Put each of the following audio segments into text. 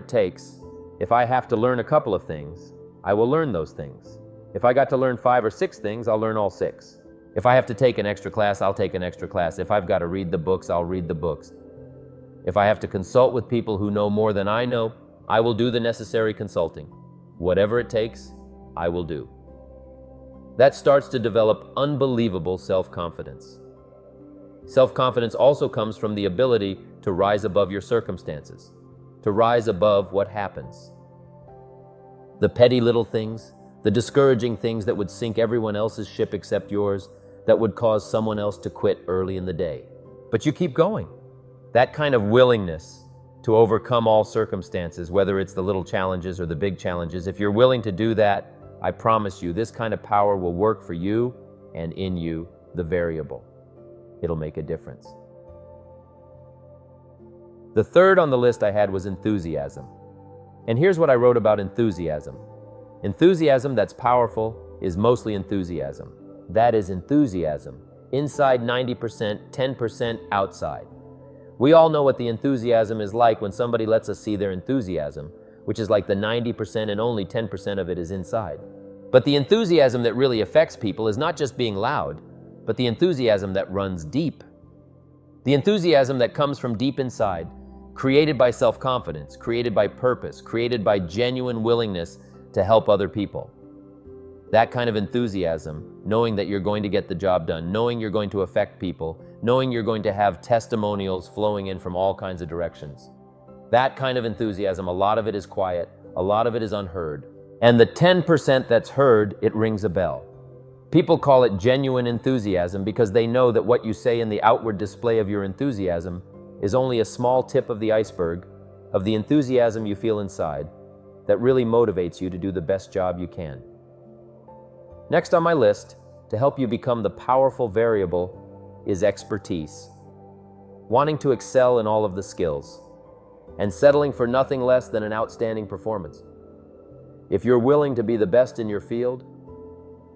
takes, if I have to learn a couple of things, I will learn those things. If I got to learn 5 or 6 things, I'll learn all 6. If I have to take an extra class, I'll take an extra class. If I've got to read the books, I'll read the books. If I have to consult with people who know more than I know, I will do the necessary consulting. Whatever it takes, I will do. That starts to develop unbelievable self-confidence. Self-confidence also comes from the ability to rise above your circumstances, to rise above what happens. The petty little things, the discouraging things that would sink everyone else's ship except yours, that would cause someone else to quit early in the day. But you keep going. That kind of willingness to overcome all circumstances, whether it's the little challenges or the big challenges, if you're willing to do that, I promise you, this kind of power will work for you and in you, the variable. It'll make a difference. The third on the list I had was enthusiasm. And here's what I wrote about enthusiasm. Enthusiasm that's powerful is mostly enthusiasm. That is enthusiasm. Inside 90%, 10% outside. We all know what the enthusiasm is like when somebody lets us see their enthusiasm, which is like the 90% and only 10% of it is inside. But the enthusiasm that really affects people is not just being loud, but the enthusiasm that runs deep. The enthusiasm that comes from deep inside, created by self-confidence, created by purpose, created by genuine willingness to help other people. That kind of enthusiasm, knowing that you're going to get the job done, knowing you're going to affect people, knowing you're going to have testimonials flowing in from all kinds of directions. That kind of enthusiasm, a lot of it is quiet, a lot of it is unheard. And the 10% that's heard, it rings a bell. People call it genuine enthusiasm because they know that what you say in the outward display of your enthusiasm is only a small tip of the iceberg of the enthusiasm you feel inside that really motivates you to do the best job you can. Next on my list, to help you become the powerful variable, is expertise. Wanting to excel in all of the skills, and settling for nothing less than an outstanding performance. If you're willing to be the best in your field,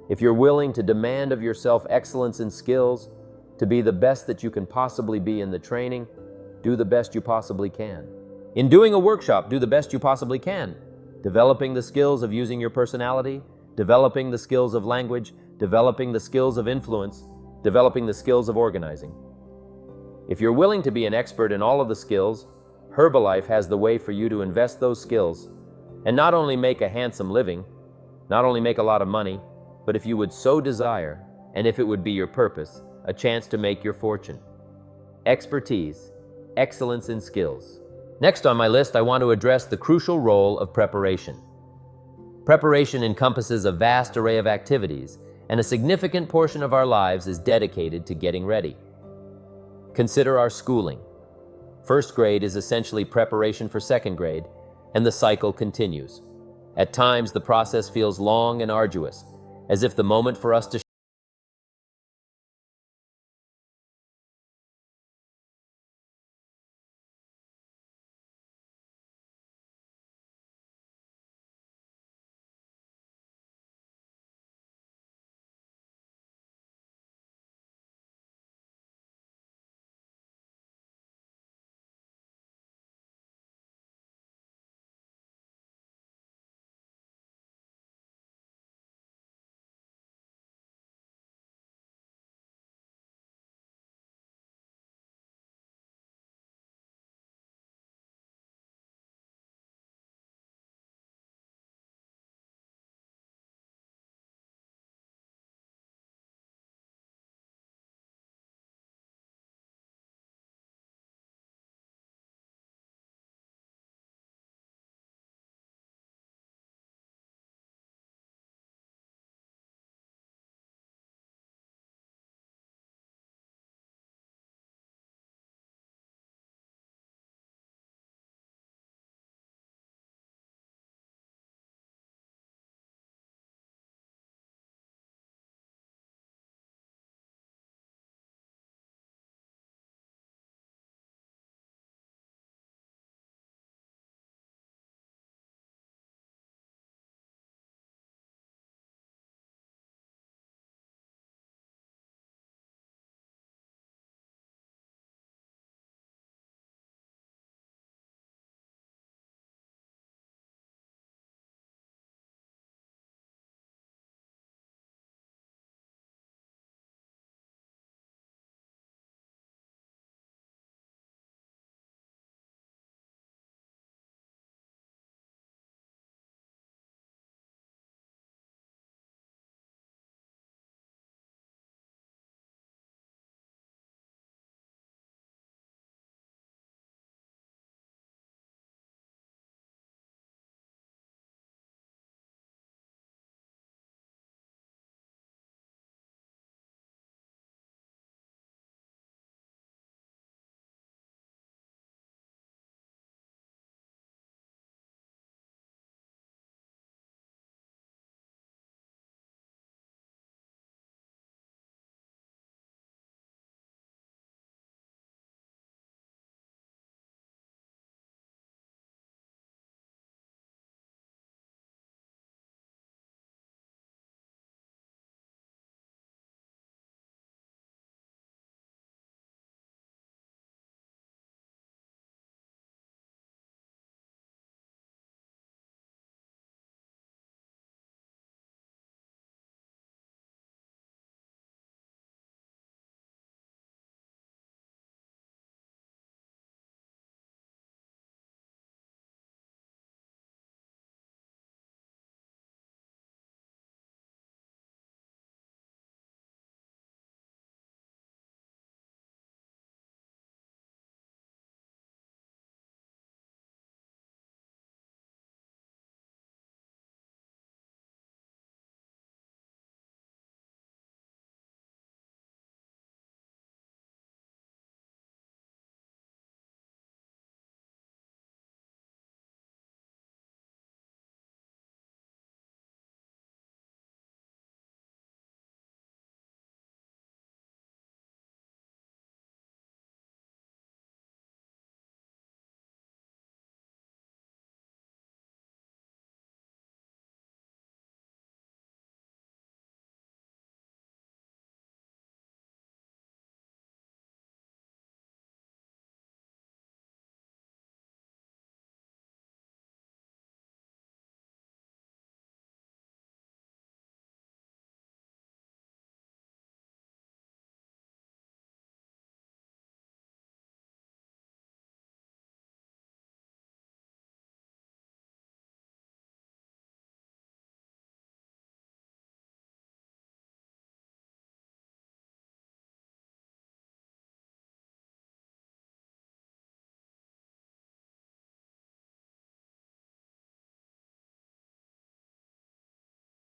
if you're willing to demand of yourself excellence in skills, to be the best that you can possibly be in the training, do the best you possibly can. In doing a workshop, do the best you possibly can. Developing the skills of using your personality, developing the skills of language, developing the skills of influence, developing the skills of organizing. If you're willing to be an expert in all of the skills, Herbalife has the way for you to invest those skills and not only make a handsome living, not only make a lot of money, but if you would so desire, and if it would be your purpose, a chance to make your fortune. Expertise, excellence in skills. Next on my list, I want to address the crucial role of preparation. Preparation encompasses a vast array of activities, and a significant portion of our lives is dedicated to getting ready. Consider our schooling. First grade is essentially preparation for second grade, and the cycle continues. At times, the process feels long and arduous, as if the moment for us to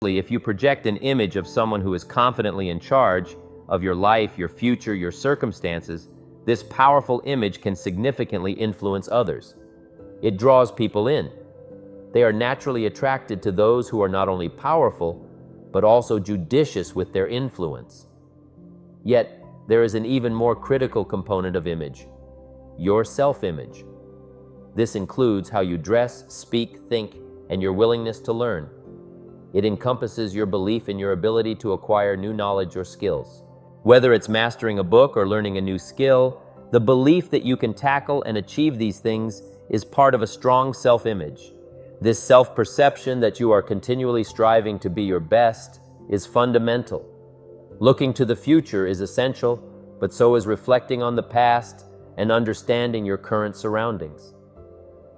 If you project an image of someone who is confidently in charge of your life, your future, your circumstances, this powerful image can significantly influence others. It draws people in. They are naturally attracted to those who are not only powerful, but also judicious with their influence. Yet, there is an even more critical component of image: your self-image. This includes how you dress, speak, think, and your willingness to learn. It encompasses your belief in your ability to acquire new knowledge or skills. Whether it's mastering a book or learning a new skill, the belief that you can tackle and achieve these things is part of a strong self-image. This self-perception that you are continually striving to be your best is fundamental. Looking to the future is essential, but so is reflecting on the past and understanding your current surroundings.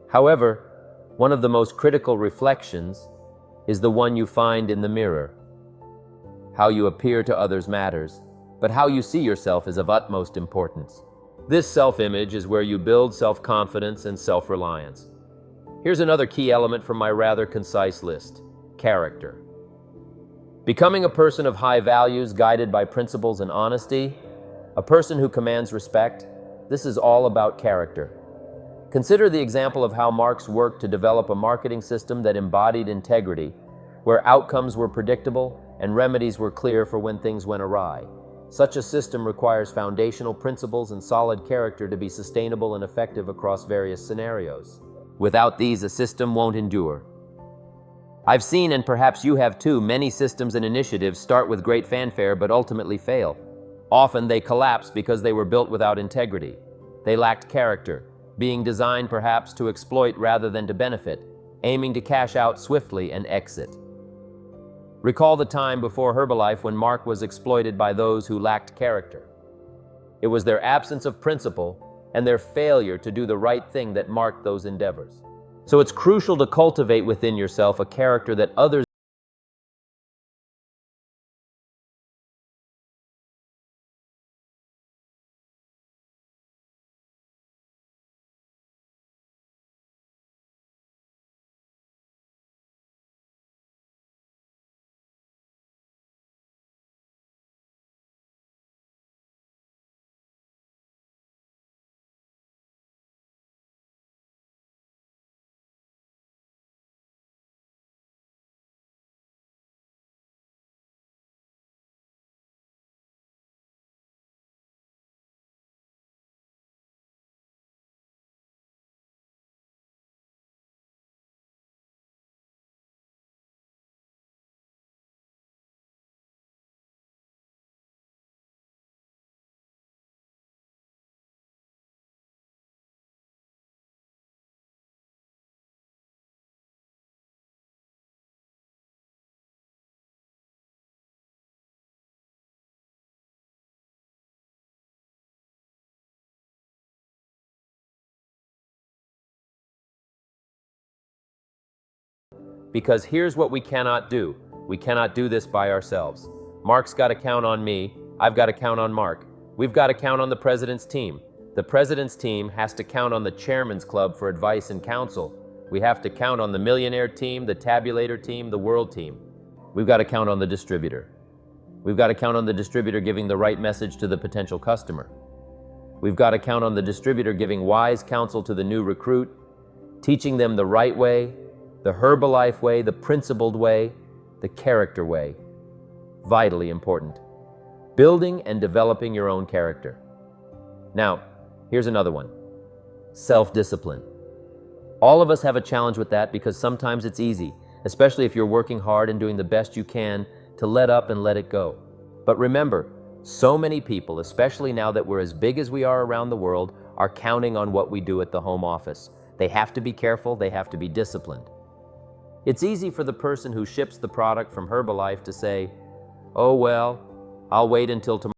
However, one of the most critical reflections is the one you find in the mirror. How you appear to others matters, but how you see yourself is of utmost importance. This self-image is where you build self-confidence and self-reliance. Here's another key element from my rather concise list: character. Becoming a person of high values, guided by principles and honesty, a person who commands respect, this is all about character. Consider the example of how Marx worked to develop a marketing system that embodied integrity, where outcomes were predictable and remedies were clear for when things went awry. Such a system requires foundational principles and solid character to be sustainable and effective across various scenarios. Without these, a system won't endure. I've seen, and perhaps you have too, many systems and initiatives start with great fanfare but ultimately fail. Often they collapse because they were built without integrity. They lacked character, being designed perhaps to exploit rather than to benefit, aiming to cash out swiftly and exit. Recall the time before Herbalife when Mark was exploited by those who lacked character. It was their absence of principle and their failure to do the right thing that marked those endeavors. So it's crucial to cultivate within yourself a character that others Because here's what we cannot do. We cannot do this by ourselves. Mark's got to count on me. I've got to count on Mark. We've got to count on the president's team. The president's team has to count on the chairman's club for advice and counsel. We have to count on the millionaire team, the tabulator team, the world team. We've got to count on the distributor. We've got to count on the distributor giving the right message to the potential customer. We've got to count on the distributor giving wise counsel to the new recruit, teaching them the right way, the Herbalife way, the principled way, the character way. Vitally important. Building and developing your own character. Now, here's another one. Self-discipline. All of us have a challenge with that because sometimes it's easy, especially if you're working hard and doing the best you can, to let up and let it go. But remember, so many people, especially now that we're as big as we are around the world, are counting on what we do at the home office. They have to be careful, they have to be disciplined. It's easy for the person who ships the product from Herbalife to say, "Oh well, I'll wait until tomorrow."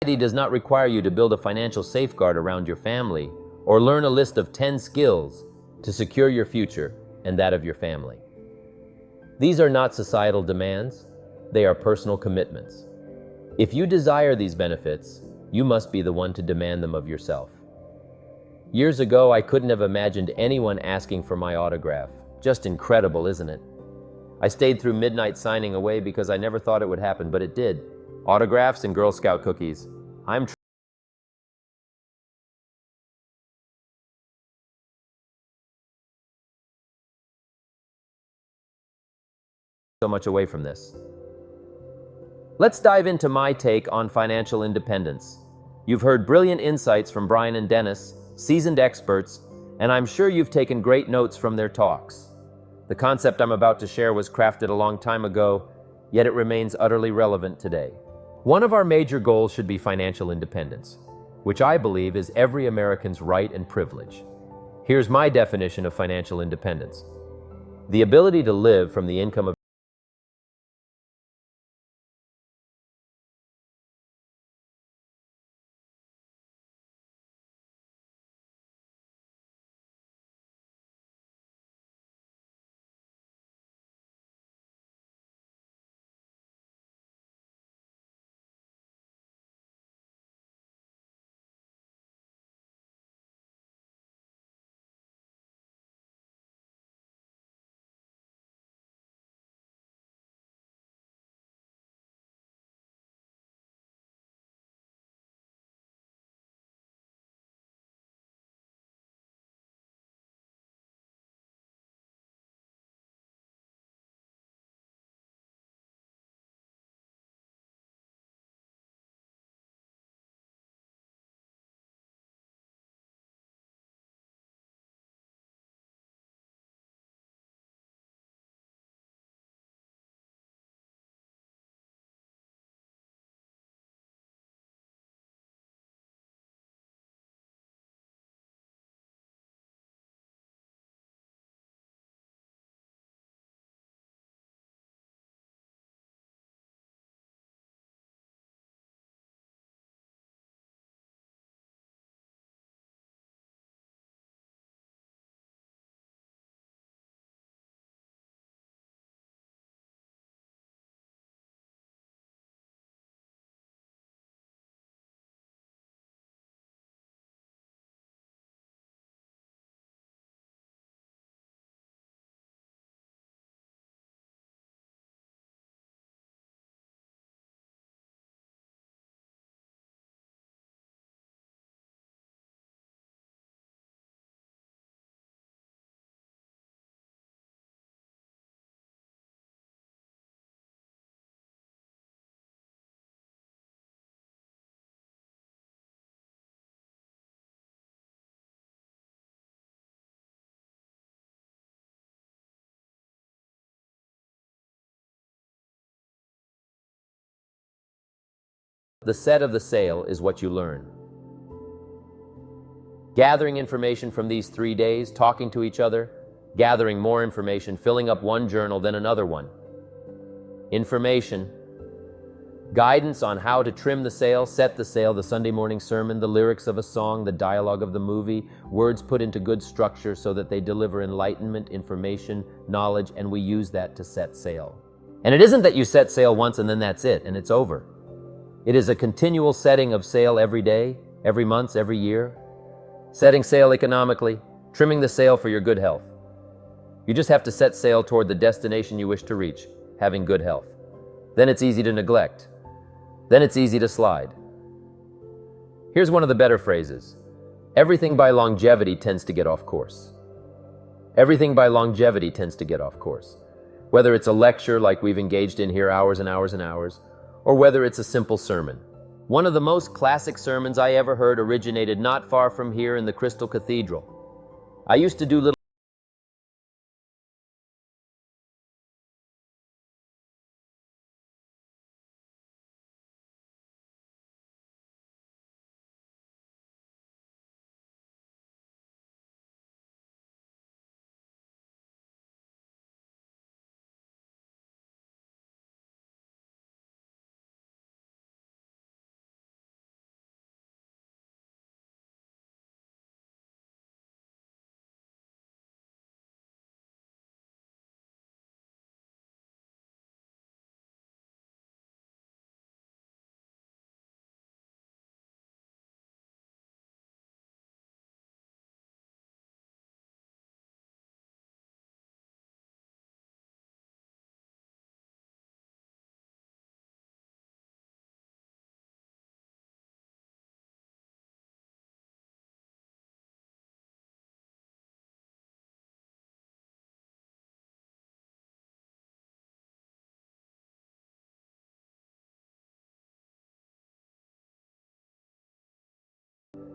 Society does not require you to build a financial safeguard around your family or learn a list of 10 skills to secure your future and that of your family. These are not societal demands, they are personal commitments. If you desire these benefits, you must be the one to demand them of yourself. Years ago, I couldn't have imagined anyone asking for my autograph. Just incredible, isn't it? I stayed through midnight signing away because I never thought it would happen, but it did. Autographs and Girl Scout cookies. I'm so much away from this. Let's dive into my take on financial independence. You've heard brilliant insights from Brian and Dennis, seasoned experts, and I'm sure you've taken great notes from their talks. The concept I'm about to share was crafted a long time ago, yet it remains utterly relevant today. One of our major goals should be financial independence, which I believe is every American's right and privilege. Here's my definition of financial independence: the ability to live from the income of the set of the sale is what you learn. Gathering information from these 3 days, talking to each other, gathering more information, filling up one journal, then another one. Information, guidance on how to trim the sail, set the sail, the Sunday morning sermon, the lyrics of a song, the dialogue of the movie, words put into good structure so that they deliver enlightenment, information, knowledge, and we use that to set sail. And it isn't that you set sail once and then that's it, and it's over. It is a continual setting of sail every day, every month, every year. Setting sail economically, trimming the sail for your good health. You just have to set sail toward the destination you wish to reach, having good health. Then it's easy to neglect. Then it's easy to slide. Here's one of the better phrases. Everything by longevity tends to get off course. Everything by longevity tends to get off course. Whether it's a lecture like we've engaged in here hours and hours and hours, or whether it's a simple sermon. One of the most classic sermons I ever heard originated not far from here in the Crystal Cathedral. I used to do little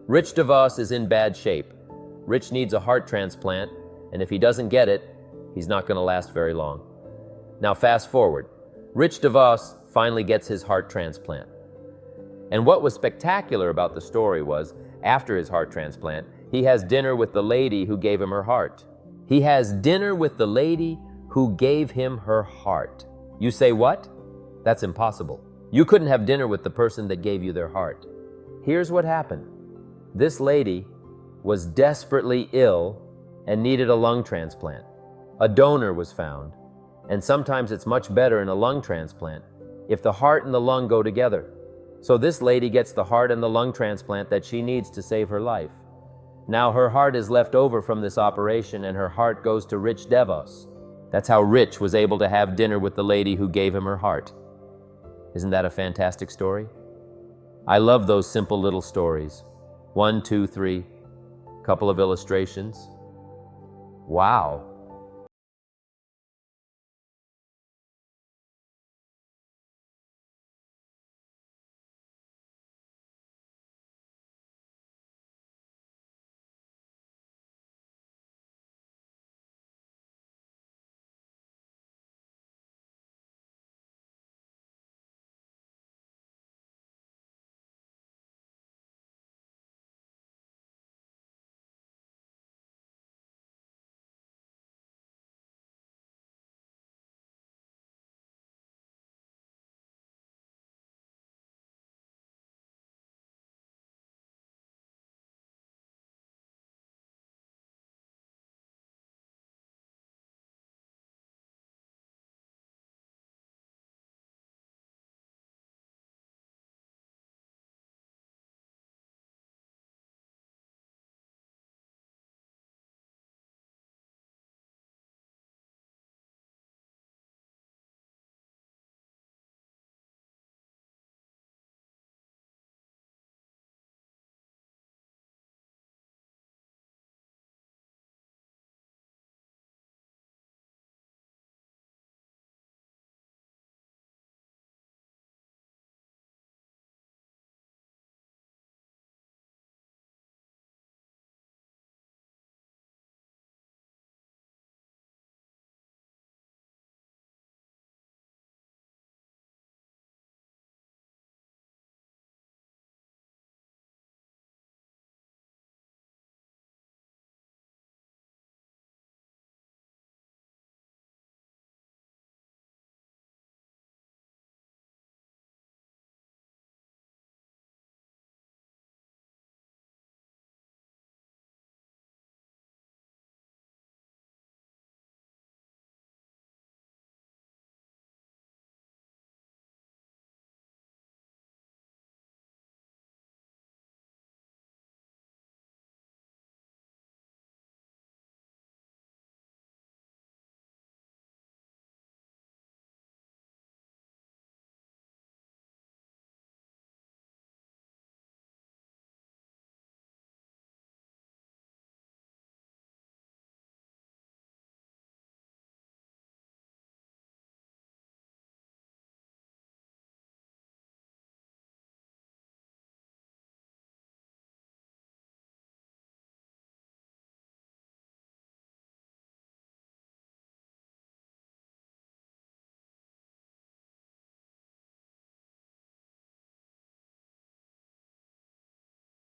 Rich DeVos is in bad shape. Rich needs a heart transplant, and if he doesn't get it, he's not going to last very long. Now fast forward. Rich DeVos finally gets his heart transplant. And what was spectacular about the story was, after his heart transplant, he has dinner with the lady who gave him her heart. He has dinner with the lady who gave him her heart. You say what? That's impossible. You couldn't have dinner with the person that gave you their heart. Here's what happened. This lady was desperately ill and needed a lung transplant. A donor was found, and sometimes it's much better in a lung transplant if the heart and the lung go together. So this lady gets the heart and the lung transplant that she needs to save her life. Now her heart is left over from this operation, and her heart goes to Rich DeVos. That's how Rich was able to have dinner with the lady who gave him her heart. Isn't that a fantastic story? I love those simple little stories. 1, 2, 3, couple of illustrations. Wow.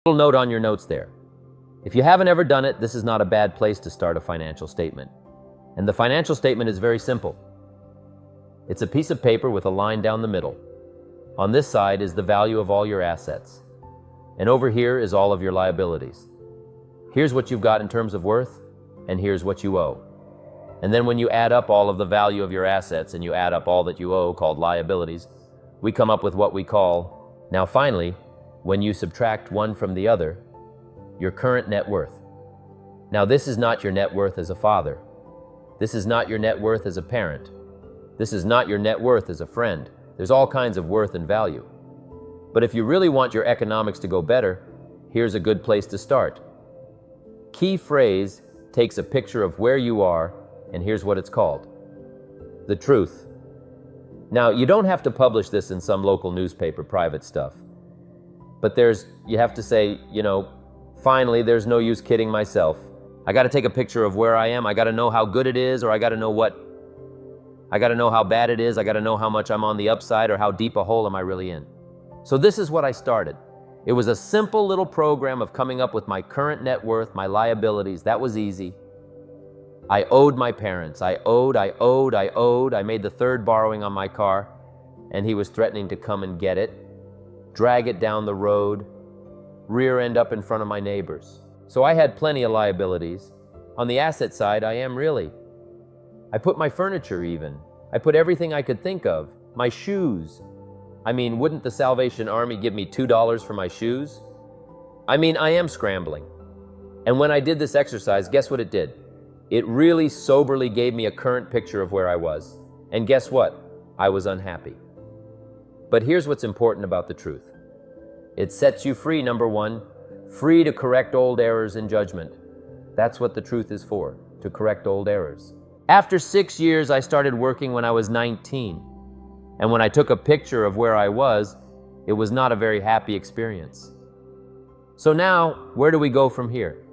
Little note on your notes there. If you haven't ever done it, this is not a bad place to start a financial statement. And the financial statement is very simple. It's a piece of paper with a line down the middle. On this side is the value of all your assets. And over here is all of your liabilities. Here's what you've got in terms of worth, and here's what you owe. And then when you add up all of the value of your assets and you add up all that you owe, called liabilities, we come up with what we call, now finally, when you subtract one from the other, your current net worth. Now this is not your net worth as a father. This is not your net worth as a parent. This is not your net worth as a friend. There's all kinds of worth and value. But if you really want your economics to go better, here's a good place to start. Key phrase takes a picture of where you are, and here's what it's called: the truth. Now, you don't have to publish this in some local newspaper, private stuff. But you have to say, Finally, there's no use kidding myself. I got to take a picture of where I am. I got to know how good it is, or I got to know how bad it is. I got to know how much I'm on the upside, or how deep a hole am I really in. So this is what I started. It was a simple little program of coming up with my current net worth, my liabilities. That was easy. I owed my parents. I owed. I made the third borrowing on my car, and he was threatening to come and get it, drag it down the road, rear end up in front of my neighbors. So I had plenty of liabilities. On the asset side, I am really. I put my furniture even. I put everything I could think of. My shoes. I mean, wouldn't the Salvation Army give me $2 for my shoes? I mean, I am scrambling. And when I did this exercise, guess what it did? It really soberly gave me a current picture of where I was. And guess what? I was unhappy. But here's what's important about the truth. It sets you free, number one, free to correct old errors in judgment. That's what the truth is for, to correct old errors. After 6 years, I started working when I was 19. And when I took a picture of where I was, it was not a very happy experience. So now, where do we go from here?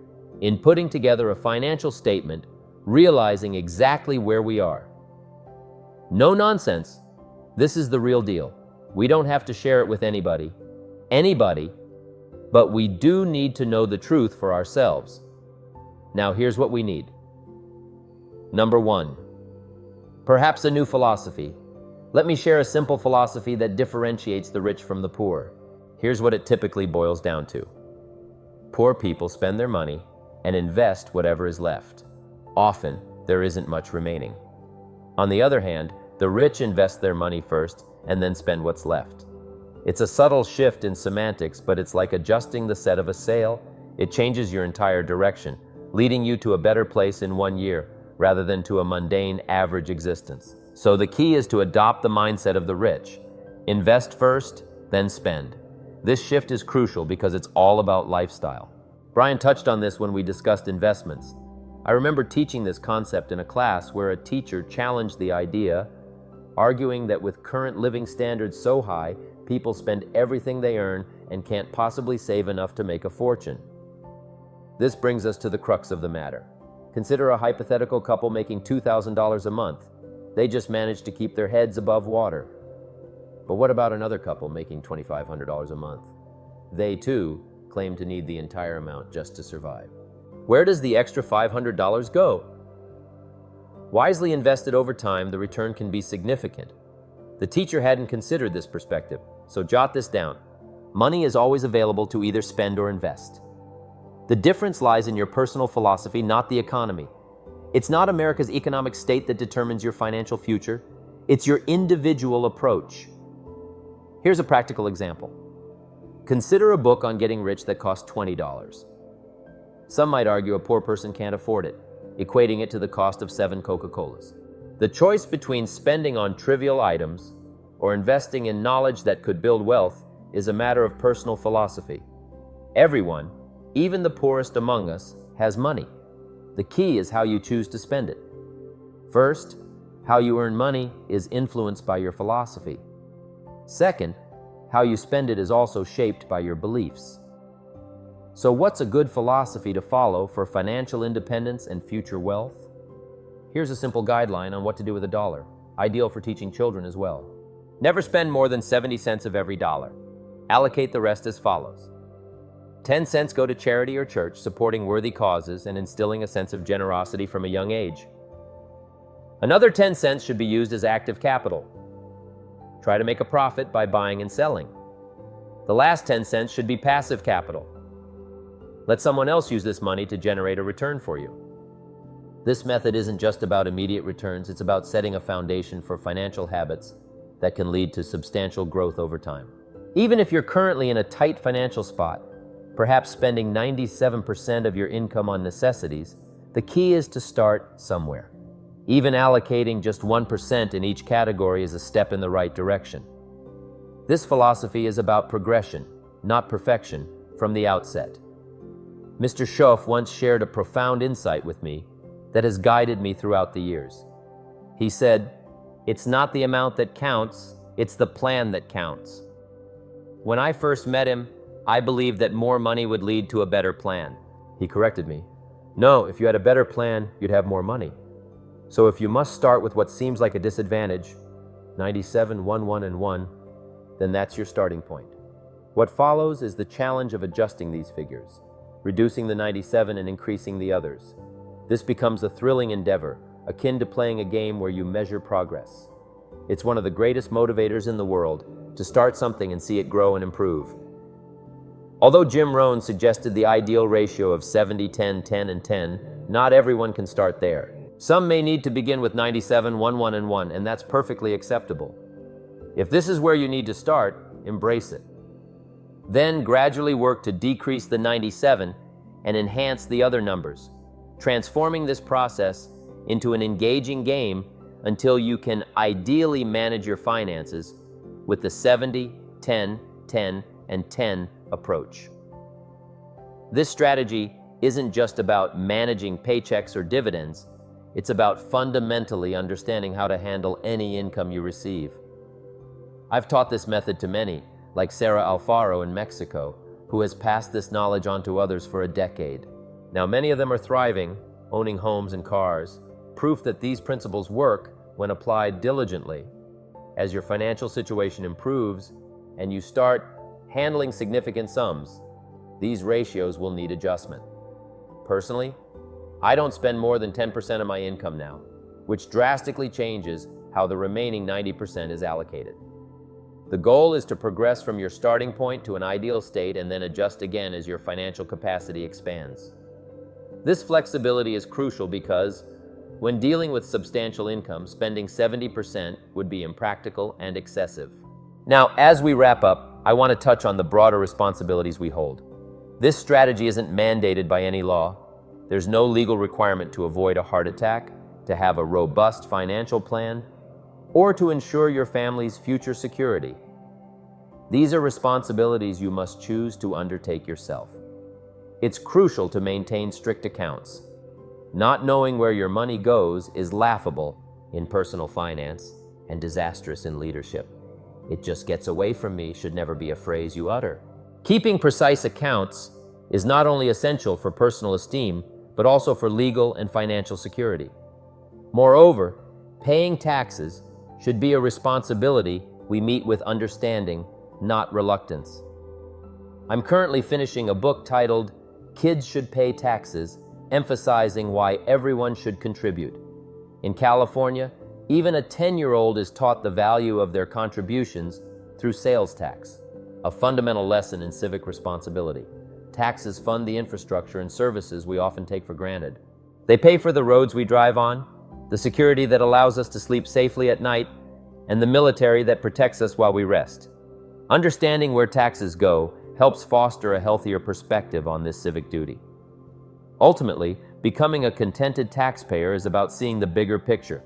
In putting together a financial statement, realizing exactly where we are. No nonsense. This is the real deal. We don't have to share it with anybody, but we do need to know the truth for ourselves. Now, here's what we need. Number one, perhaps a new philosophy. Let me share a simple philosophy that differentiates the rich from the poor. Here's what it typically boils down to. Poor people spend their money and invest whatever is left. Often, there isn't much remaining. On the other hand, the rich invest their money first and then spend what's left. It's a subtle shift in semantics, but it's like adjusting the set of a sail. It changes your entire direction, leading you to a better place in 1 year, rather than to a mundane, average existence. So the key is to adopt the mindset of the rich. Invest first, then spend. This shift is crucial because it's all about lifestyle. Brian touched on this when we discussed investments. I remember teaching this concept in a class where a teacher challenged the idea, arguing that with current living standards so high, people spend everything they earn and can't possibly save enough to make a fortune. This brings us to the crux of the matter. Consider a hypothetical couple making $2,000 a month. They just managed to keep their heads above water. But what about another couple making $2,500 a month? They, too, claim to need the entire amount just to survive. Where does the extra $500 go? Wisely invested over time, the return can be significant. The teacher hadn't considered this perspective, so jot this down. Money is always available to either spend or invest. The difference lies in your personal philosophy, not the economy. It's not America's economic state that determines your financial future. It's your individual approach. Here's a practical example. Consider a book on getting rich that costs $20. Some might argue a poor person can't afford it, equating it to the cost of 7 Coca-Colas. The choice between spending on trivial items or investing in knowledge that could build wealth is a matter of personal philosophy. Everyone, even the poorest among us, has money. The key is how you choose to spend it. First, how you earn money is influenced by your philosophy. Second, how you spend it is also shaped by your beliefs. So what's a good philosophy to follow for financial independence and future wealth? Here's a simple guideline on what to do with a dollar, ideal for teaching children as well. Never spend more than 70 cents of every dollar. Allocate the rest as follows. 10 cents go to charity or church, supporting worthy causes and instilling a sense of generosity from a young age. Another 10 cents should be used as active capital. Try to make a profit by buying and selling. The last 10 cents should be passive capital. Let someone else use this money to generate a return for you. This method isn't just about immediate returns, it's about setting a foundation for financial habits that can lead to substantial growth over time. Even if you're currently in a tight financial spot, perhaps spending 97% of your income on necessities, the key is to start somewhere. Even allocating just 1% in each category is a step in the right direction. This philosophy is about progression, not perfection, from the outset. Mr. Schoff once shared a profound insight with me that has guided me throughout the years. He said, "It's not the amount that counts, it's the plan that counts." When I first met him, I believed that more money would lead to a better plan. He corrected me. No, if you had a better plan, you'd have more money. So if you must start with what seems like a disadvantage, 97, 1, 1, and 1, then that's your starting point. What follows is the challenge of adjusting these figures, reducing the 97 and increasing the others. This becomes a thrilling endeavor, akin to playing a game where you measure progress. It's one of the greatest motivators in the world to start something and see it grow and improve. Although Jim Rohn suggested the ideal ratio of 70, 10, 10, and 10, not everyone can start there. Some may need to begin with 97, 1, 1, and 1, and that's perfectly acceptable. If this is where you need to start, embrace it. Then gradually work to decrease the 97 and enhance the other numbers, transforming this process into an engaging game until you can ideally manage your finances with the 70, 10, 10, and 10 approach. This strategy isn't just about managing paychecks or dividends, it's about fundamentally understanding how to handle any income you receive. I've taught this method to many, like Sarah Alfaro in Mexico, who has passed this knowledge on to others for a decade. Now, many of them are thriving, owning homes and cars, proof that these principles work when applied diligently. As your financial situation improves and you start handling significant sums, these ratios will need adjustment. Personally, I don't spend more than 10% of my income now, which drastically changes how the remaining 90% is allocated. The goal is to progress from your starting point to an ideal state and then adjust again as your financial capacity expands. This flexibility is crucial because when dealing with substantial income, spending 70% would be impractical and excessive. Now, as we wrap up, I want to touch on the broader responsibilities we hold. This strategy isn't mandated by any law. There's no legal requirement to avoid a heart attack, to have a robust financial plan, or to ensure your family's future security. These are responsibilities you must choose to undertake yourself. It's crucial to maintain strict accounts. Not knowing where your money goes is laughable in personal finance and disastrous in leadership. "It just gets away from me" should never be a phrase you utter. Keeping precise accounts is not only essential for personal esteem, but also for legal and financial security. Moreover, paying taxes should be a responsibility we meet with understanding, not reluctance. I'm currently finishing a book titled "Kids Should Pay Taxes," emphasizing why everyone should contribute. In California, even a 10-year-old is taught the value of their contributions through sales tax, a fundamental lesson in civic responsibility. Taxes fund the infrastructure and services we often take for granted. They pay for the roads we drive on, the security that allows us to sleep safely at night, and the military that protects us while we rest. Understanding where taxes go helps foster a healthier perspective on this civic duty. Ultimately, becoming a contented taxpayer is about seeing the bigger picture.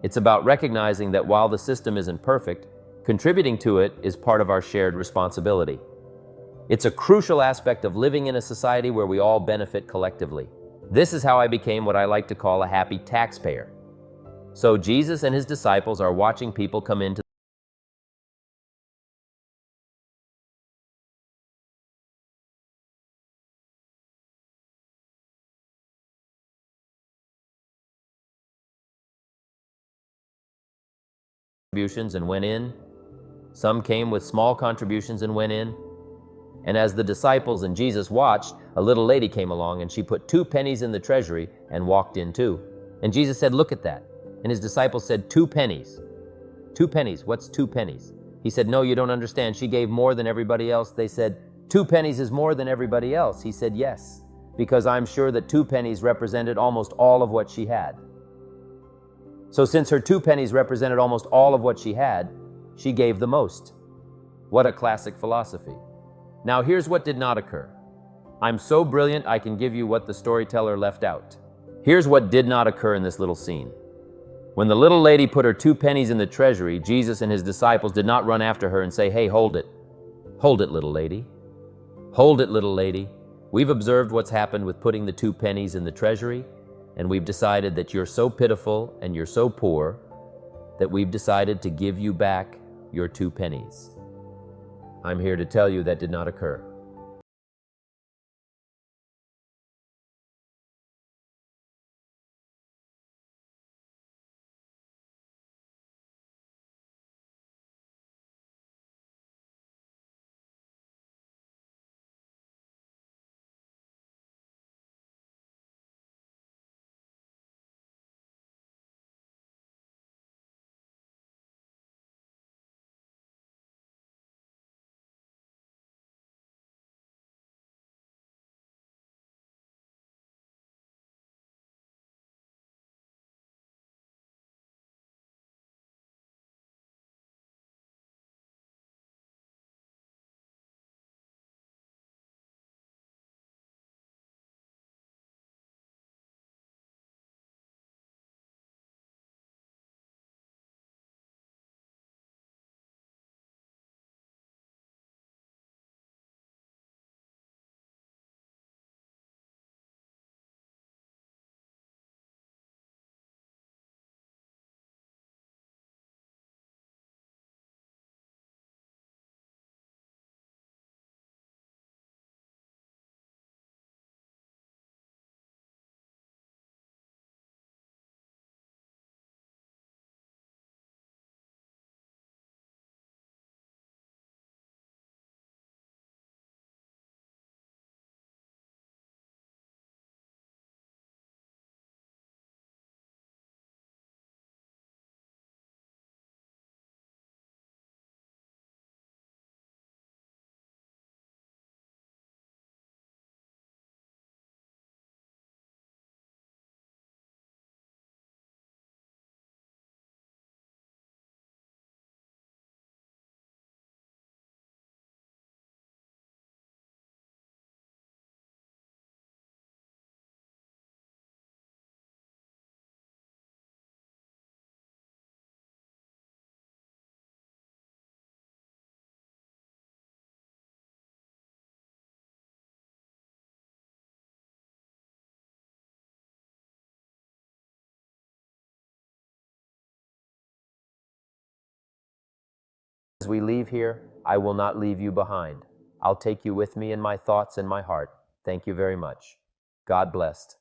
It's about recognizing that while the system isn't perfect, contributing to it is part of our shared responsibility. It's a crucial aspect of living in a society where we all benefit collectively. This is how I became what I like to call a happy taxpayer. So Jesus and his disciples are watching people come into contributions and went in. Some came with small contributions and went in. And as the disciples and Jesus watched, a little lady came along and she put 2 pennies in the treasury and walked in too. And Jesus said, "Look at that." And his disciples said, 2 pennies. 2 pennies, what's 2 pennies? He said, "No, you don't understand. She gave more than everybody else." They said, 2 pennies is more than everybody else. He said, "Yes, because I'm sure that 2 pennies represented almost all of what she had." So since her 2 pennies represented almost all of what she had, she gave the most. What a classic philosophy. Now here's what did not occur. I'm so brilliant I can give you what the storyteller left out. Here's what did not occur in this little scene. When the little lady put her 2 pennies in the treasury, Jesus and his disciples did not run after her and say, "Hey, hold it. Hold it, little lady. Hold it, little lady. We've observed what's happened with putting the 2 pennies in the treasury, and we've decided that you're so pitiful and you're so poor that we've decided to give you back your 2 pennies." I'm here to tell you that did not occur. As we leave here, I will not leave you behind. I'll take you with me in my thoughts and my heart. Thank you very much. God blessed.